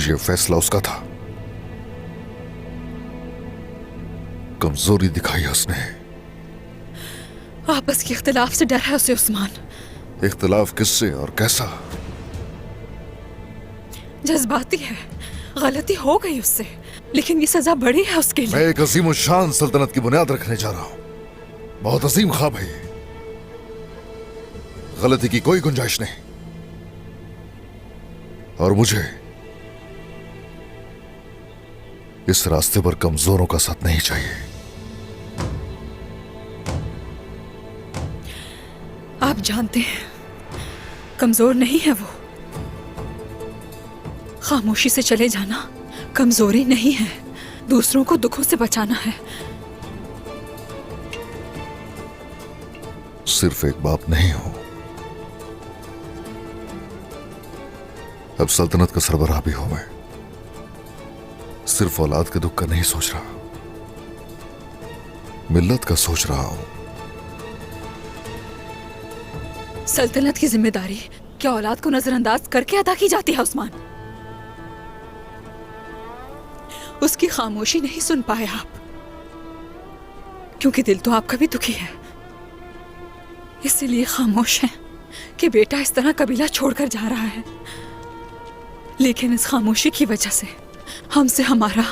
ये फैसला उसका था। कमजोरी दिखाई है उसने। आपस के इख्तिलाफ से डर है उसे उस्मान। इख्तिलाफ किससे और कैसा? जज्बाती है, गलती हो गई उससे, लेकिन ये सजा बड़ी है उसके लिए। मैं एक अजीम शान सल्तनत की बुनियाद रखने जा रहा हूं। बहुत अजीम ख्वाब है ये। गलती की कोई गुंजाइश नहीं। और मुझे इस रास्ते पर कमजोरों का साथ नहीं चाहिए। आप जानते हैं कमजोर नहीं है वो। खामोशी से चले जाना कमजोरी नहीं है, दूसरों को दुखों से बचाना है। सिर्फ एक बाप नहीं हूं, अब सल्तनत का सरबराह भी हूं मैं। सिर्फ औलाद के दुख का नहीं सोच रहा, मिल्लत का सोच रहा हूं। सल्तनत की जिम्मेदारी क्या औलाद को नजरअंदाज करके अदा की जाती है उस्मान? उसकी खामोशी नहीं सुन पाए आप, क्योंकि दिल तो आपका भी दुखी है। इसीलिए खामोश है कि बेटा इस तरह कबीला छोड़कर जा रहा है। लेकिन इस खामोशी की वजह से हमसे हमारा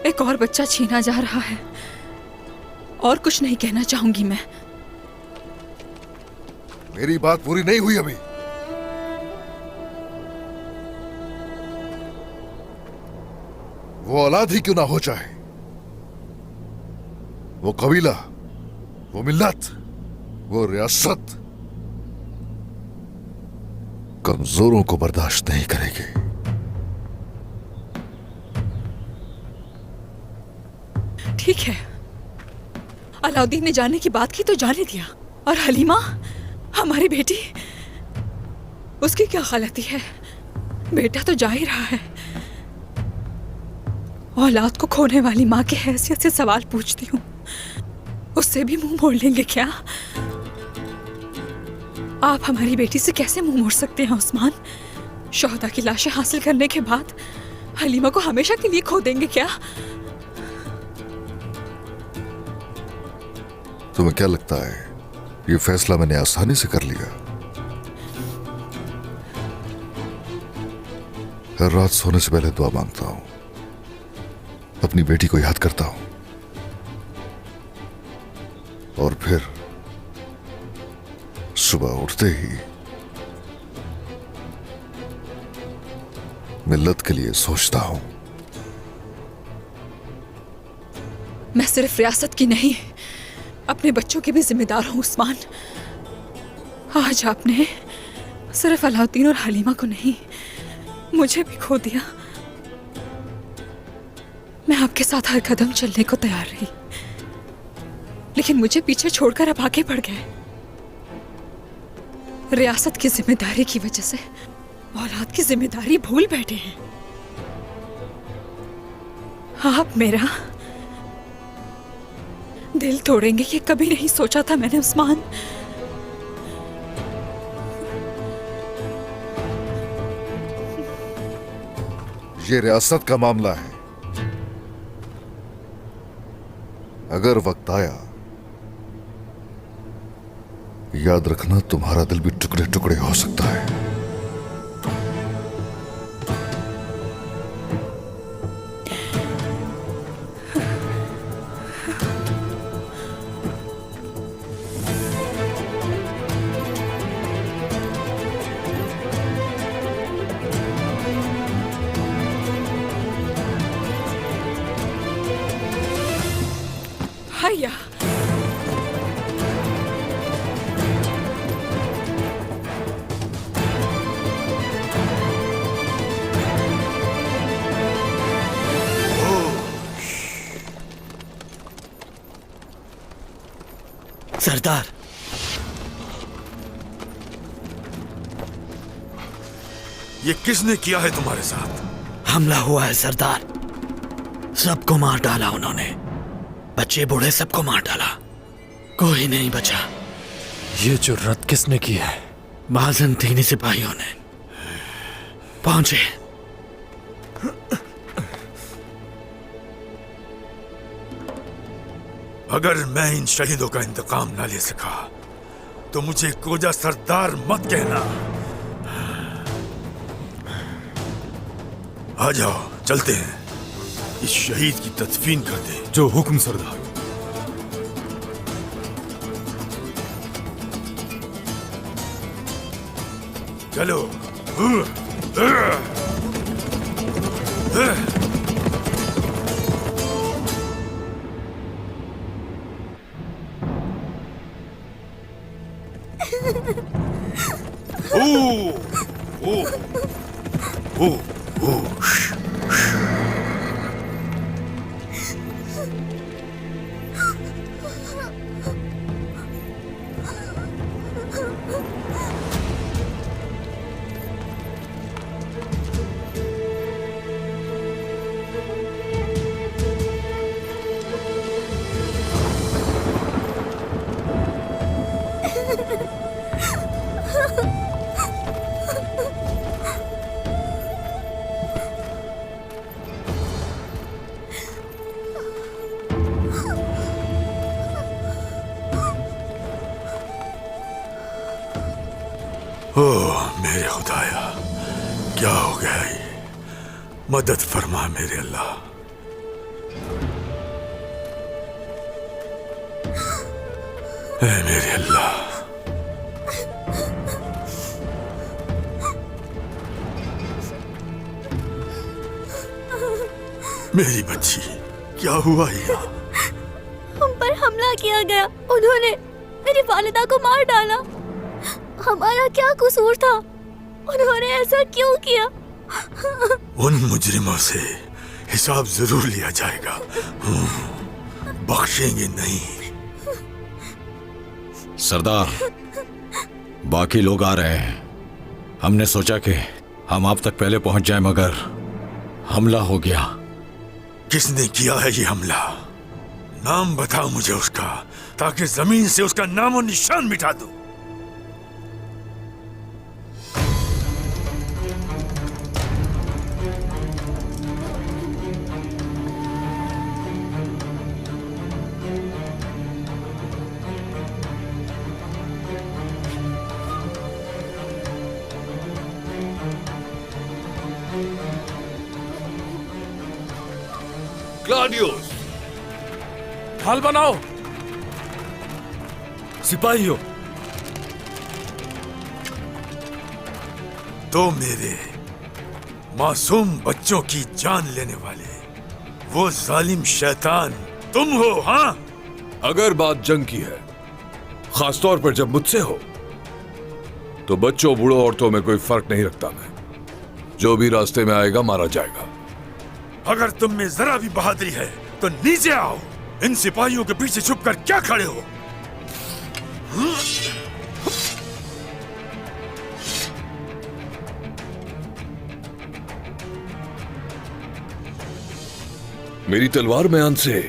एक और बच्चा छीना जा रहा है। और कुछ नहीं कहना चाहूंगी मैं। मेरी बात पूरी नहीं हुई अभी। वो औलाद ही क्यों ना हो जाए, वो कबीला, वो मिल्लत, वो रियासत कमजोरों को बर्दाश्त नहीं करेगी। ठीक है, अलाउद्दीन ने जाने की बात की तो जाने दिया। और हलीमा हमारी बेटी, उसकी क्या गलती है? बेटा तो जा ही रहा है। औलाद को खोने वाली माँ की हैसियत से सवाल पूछती हूँ, उससे भी मुंह मोड़ लेंगे क्या? आप हमारी बेटी से कैसे मुंह मोड़ सकते हैं उस्मान? शोहदा की लाशें हासिल करने के बाद हलीमा को हमेशा के लिए खो देंगे क्या? तुम्हें क्या लगता है ये फैसला मैंने आसानी से कर लिया? हर रात सोने से पहले दुआ मांगता हूं, अपनी बेटी को याद करता हूं, और फिर सुबह उठते ही मिल्लत के लिए सोचता हूं। मैं सिर्फ रियासत की नहीं, अपने बच्चों की भी जिम्मेदार हूं उस्मान। आज आपने सिर्फ अलाउद्दीन और हलीमा को नहीं, मुझे भी खो दिया। मैं आपके साथ हर कदम चलने को तैयार रही, लेकिन मुझे पीछे छोड़कर आप आगे बढ़ गए। रियासत की जिम्मेदारी की वजह से औलाद की जिम्मेदारी भूल बैठे हैं। आप मेरा दिल तोड़ेंगे ये कभी नहीं सोचा था मैंने उस्मान। ये रियासत का मामला है। अगर वक्त आया, याद रखना तुम्हारा दिल भी टुकड़े टुकड़े हो सकता है। हैया, सरदार, ये किसने किया है तुम्हारे साथ? हमला हुआ है सरदार। सबको मार डाला उन्होंने, बच्चे बूढ़े सबको मार डाला, कोई नहीं बचा। ये जुर्रत किसने की है? बाज़ंतीनी सिपाहियों ने। पहुंचे, अगर मैं इन शहीदों का इंतकाम ना ले सका तो मुझे कोजा सरदार मत कहना। आ जाओ, चलते हैं, इस शहीद की तदफीन कर दे। जो हुक्म सरदार। चलो। ओह मेरे खुदाया, क्या हो गया ये? मदद फरमा मेरे अल्लाह। ऐ मेरे अल्लाह, मेरी बच्ची, क्या हुआ यहाँ? हम पर हमला किया गया, उन्होंने मेरी वालिदा को मार डाला। हमारा क्या कसूर था? उन्होंने ऐसा क्यों किया? उन मुजरिमों से हिसाब जरूर लिया जाएगा, बख्शेंगे नहीं। सरदार, बाकी लोग आ रहे हैं। हमने सोचा कि हम आप तक पहले पहुंच जाएं, मगर हमला हो गया। किसने किया है ये हमला? नाम बताओ मुझे उसका, ताकि जमीन से उसका नामो निशान मिटा दूं। क्लाडियोस, ढाल बनाओ। सिपाहियों, तो मेरे मासूम बच्चों की जान लेने वाले वो जालिम शैतान तुम हो? हाँ, अगर बात जंग की है, खासतौर पर जब मुझसे हो, तो बच्चों बूढ़ों औरतों में कोई फर्क नहीं रखता मैं। जो भी रास्ते में आएगा मारा जाएगा। अगर तुम में जरा भी बहादुरी है तो नीचे आओ। इन सिपाहियों के पीछे छुपकर क्या खड़े हो? मेरी तलवार म्यान से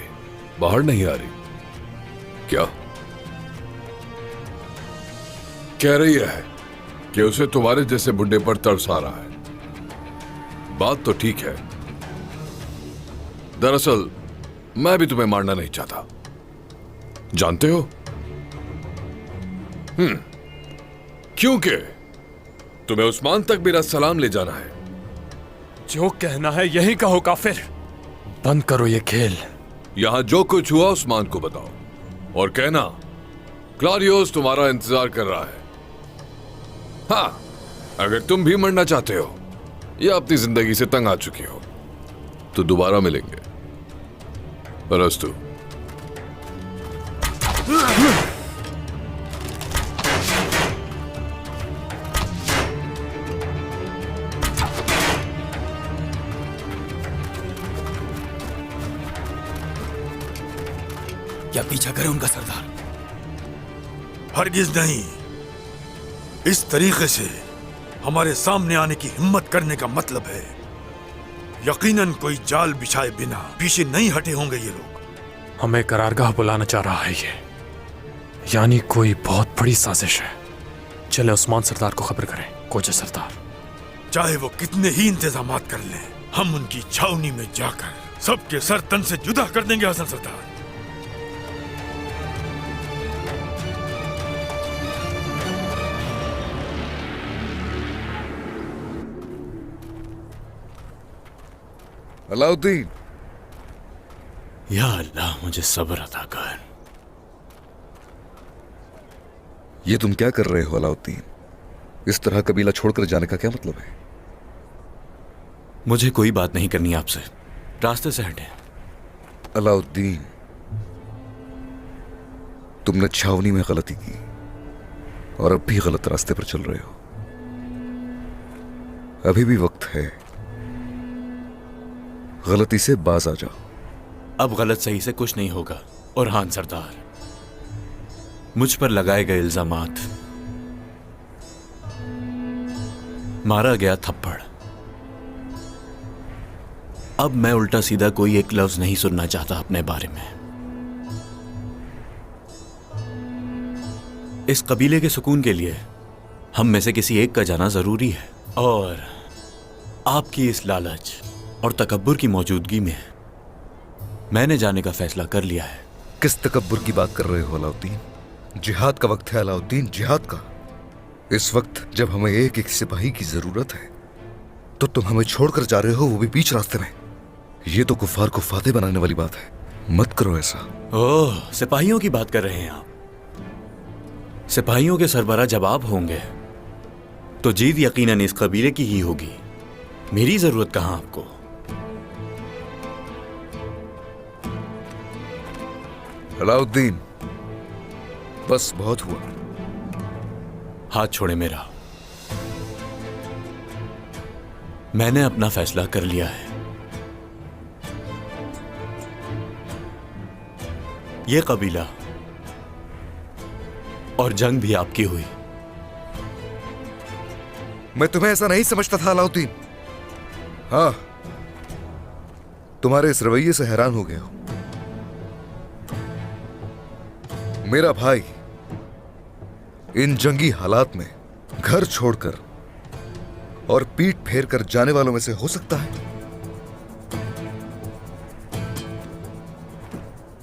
बाहर नहीं आ रही क्या? कह रही है कि उसे तुम्हारे जैसे बुड्ढे पर तरस आ रहा है। बात तो ठीक है। दरअसल मैं भी तुम्हें मारना नहीं चाहता, जानते हो? क्योंकि तुम्हें उस्मान तक मेरा सलाम ले जाना है। जो कहना है यही कहो काफिर। बंद करो ये खेल। यहां जो कुछ हुआ उस्मान को बताओ और कहना क्लाडियोस तुम्हारा इंतजार कर रहा है। हाँ, अगर तुम भी मरना चाहते हो या अपनी जिंदगी से तंग आ चुके हो तो दोबारा मिलेंगे। परस्तु क्या पीछा करे उनका सरदार? हरगिज नहीं। इस तरीके से हमारे सामने आने की हिम्मत करने का मतलब है यकीनन कोई जाल बिछाए बिना पीछे नहीं हटे होंगे ये लोग। हमें करारगाह बुलाना चाह रहा है ये, यानी कोई बहुत बड़ी साजिश है। चले उस्मान सरदार को खबर करें। कोजा सरदार, चाहे वो कितने ही इंतजामात कर लें, हम उनकी छावनी में जाकर सबके सर तन से जुदा कर देंगे हसन सरदार। अलाउद्दीन, या अल्लाह मुझे सब्र अता कर। ये तुम क्या कर रहे हो अलाउद्दीन? इस तरह कबीला छोड़कर जाने का क्या मतलब है? मुझे कोई बात नहीं करनी आपसे, रास्ते से हटे। अलाउद्दीन, तुमने छावनी में गलती की और अब भी गलत रास्ते पर चल रहे हो। अभी भी वक्त है, गलती से बाज आ जाओ। अब गलत सही से कुछ नहीं होगा। और हां सरदार, मुझ पर लगाए गए इल्जामात, मारा गया थप्पड़, अब मैं उल्टा सीधा कोई एक लफ्ज नहीं सुनना चाहता अपने बारे में। इस कबीले के सुकून के लिए हम में से किसी एक का जाना जरूरी है, और आपकी इस लालच और तकब्बुर की मौजूदगी में मैंने जाने का फैसला कर लिया है। किस तकब्बुर की बात कर रहे हो अलाउद्दीन? जिहाद का वक्त है अलाउद्दीन, जिहाद का। इस वक्त जब हमें एक एक सिपाही की जरूरत है तो तुम हमें छोड़कर जा रहे हो, वो भी बीच रास्ते में। ये तो कुफार को फाते बनाने वाली बात है, मत करो ऐसा। ओह, सिपाहियों की बात कर रहे हैं आप? सिपाहियों के सरबराह जब आप होंगे तो जीत यकीनन इस कबीले की ही होगी। मेरी जरूरत कहां आपको? अलाउद्दीन, बस बहुत हुआ। हाथ छोड़े मेरा। मैंने अपना फैसला कर लिया है। यह कबीला और जंग भी आपकी हुई। मैं तुम्हें ऐसा नहीं समझता था अलाउद्दीन। हाँ, तुम्हारे इस रवैये से हैरान हो गया हूं। मेरा भाई इन जंगी हालात में घर छोड़कर और पीठ फेर कर जाने वालों में से हो सकता है?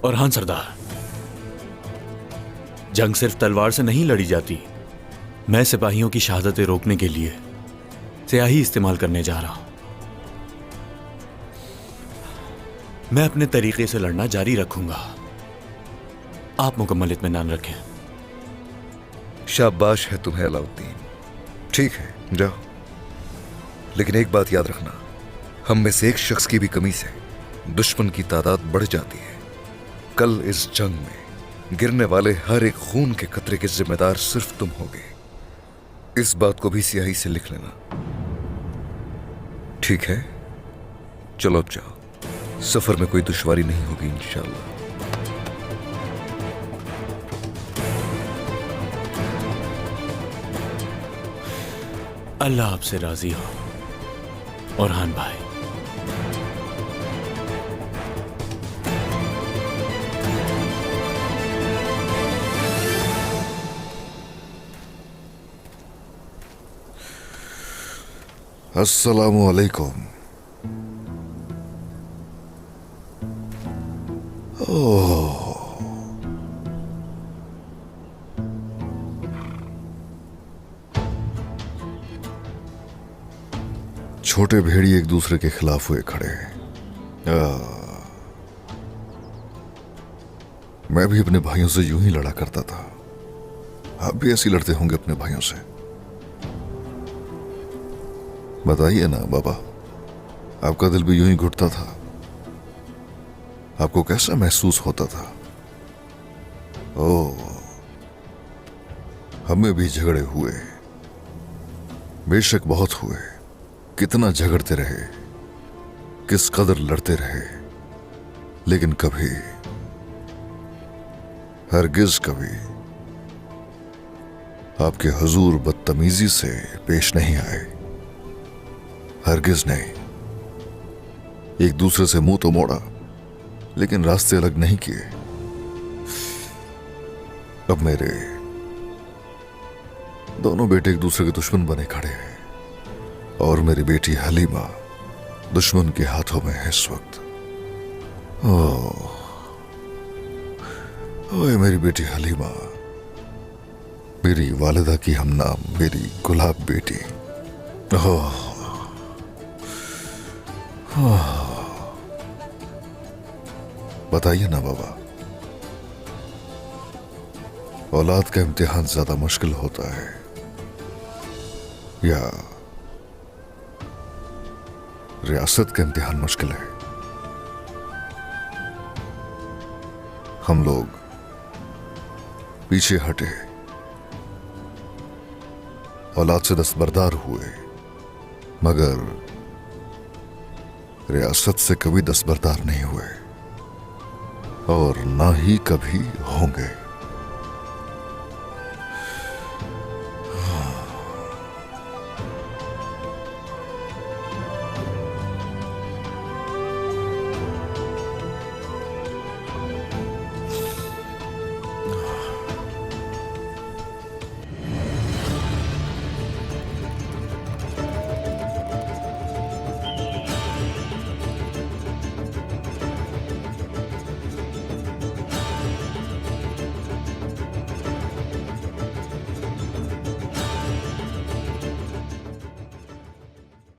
और हां सरदार, जंग सिर्फ तलवार से नहीं लड़ी जाती। मैं सिपाहियों की शहादतें रोकने के लिए स्याही इस्तेमाल करने जा रहा हूं। मैं अपने तरीके से लड़ना जारी रखूंगा। आप मुकम्मल इत्मीनान रखें। शाबाश है तुम्हें अलाउद्दीन। ठीक है, जाओ, लेकिन एक बात याद रखना, हम में से एक शख्स की भी कमी से दुश्मन की तादाद बढ़ जाती है। कल इस जंग में गिरने वाले हर एक खून के कतरे के जिम्मेदार सिर्फ तुम होगे। इस बात को भी स्याही से लिख लेना, ठीक है? चलो अब जाओ, सफर में कोई दुश्वारी नहीं होगी इंशाअल्लाह। अल्लाह आपसे राजी हो। और हान भाई, अस्सलामु अलैकुम। ओह, छोटे भेड़िए एक दूसरे के खिलाफ हुए खड़े हैं। मैं भी अपने भाइयों से यूं ही लड़ा करता था। आप भी ऐसे लड़ते होंगे अपने भाइयों से। बताइए ना बाबा, आपका दिल भी यूं ही घुटता था? आपको कैसा महसूस होता था? ओह, हमें भी झगड़े हुए, बेशक बहुत हुए। कितना झगड़ते रहे, किस कदर लड़ते रहे, लेकिन कभी, हरगिज कभी आपके हुजूर बदतमीजी से पेश नहीं आए। हरगिज नहीं। एक दूसरे से मुंह तो मोड़ा, लेकिन रास्ते अलग नहीं किए। अब मेरे दोनों बेटे एक दूसरे के दुश्मन बने खड़े हैं, और मेरी बेटी हलीमा दुश्मन के हाथों में है इस वक्त। ओह, ओए मेरी बेटी हलीमा, मेरी वालिदा की हमनाम, मेरी गुलाब बेटी। ओह, बताइए ना बाबा, औलाद का इम्तिहान ज्यादा मुश्किल होता है या रियासत का इम्तिहान मुश्किल है? हम लोग पीछे हटे, औलाद से दस्तबरदार हुए, मगर रियासत से कभी दस्तबरदार नहीं हुए और ना ही कभी होंगे।